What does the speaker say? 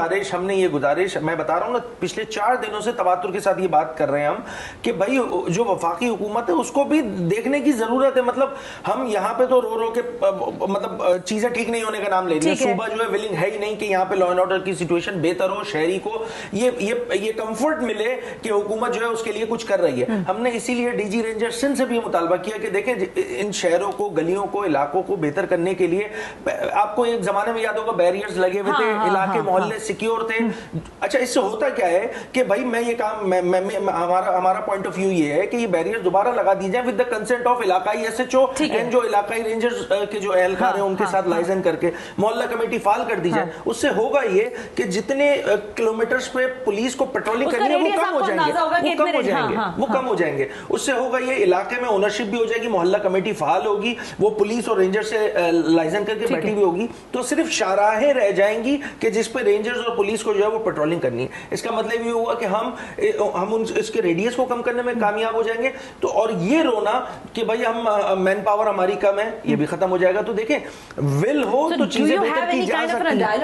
गुजारिश हमने ये गुजारिश मैं बता रहा हूँ ना, पिछले 4 दिनों से तवातुर के साथ ये बात कर रहे हैं हम कि भाई जो वफाकी हुकूमत है उसको भी देखने की जरूरत है। मतलब हम यहाँ पे तो रो रो के मतलब चीजें ठीक नहीं होने का नाम ले रही है। सूबा जो है विलिंग है ही नहीं कि यहाँ पे लॉ एंड ऑर्डर की सिचुएशन बेहतर हो, शहरी को ये कंफर्ट मिले कि हुकूमत जो है उसके लिए कुछ कर रही है। हमने इसीलिए डीजी रेंजर सिंध से भी मुतालबा किया कि देखें इन शहरों को, गलियों को, इलाकों को बेहतर करने के लिए, आपको एक जमाने में याद होगा बैरियर्स लगे हुए थे, इलाके मोहल्ले सिक्योर थे। अच्छा, इससे होता क्या है कि भाई मैं ये काम हमारा पॉइंट ऑफ व्यू ये है कि ये बैरियर दोबारा लगा दी जाए विद द कंसेंट ऑफ इलाकाई एसएचओ एंड जो इलाकाई रेंजर्स के जो एहलकार हैं उनके साथ लाइजन करके मोहल्ला कमेटी फाल कर दी जाए। उससे होगा ये कि जितने किलोमीटर्स पे पुलिस को पेट्रोलिंग करनी है वो कम हो जाएंगे। उससे होगा ये इलाके में ओनरशिप भी हो जाएगी, मोहल्ला कमेटी फाल होगी, वो पुलिस और रेंजर से लाइजन करके बैठी भी होगी, तो सिर्फ शाहराहें रह जाएंगी कि जिस पे रेंजर्स और पुलिस को जो है वो पेट्रोलिंग करनी है। इसका मतलब ये हुआ कि हम इसके रेडियस को कम करने में कामयाब हो जाएंगे। तो और ये रोना कि भाई हम मैन पावर हमारी कम है, ये भी खत्म हो जाएगा। तो देखें, विल हो तो चीजें बेहतर की जा सकती हैं।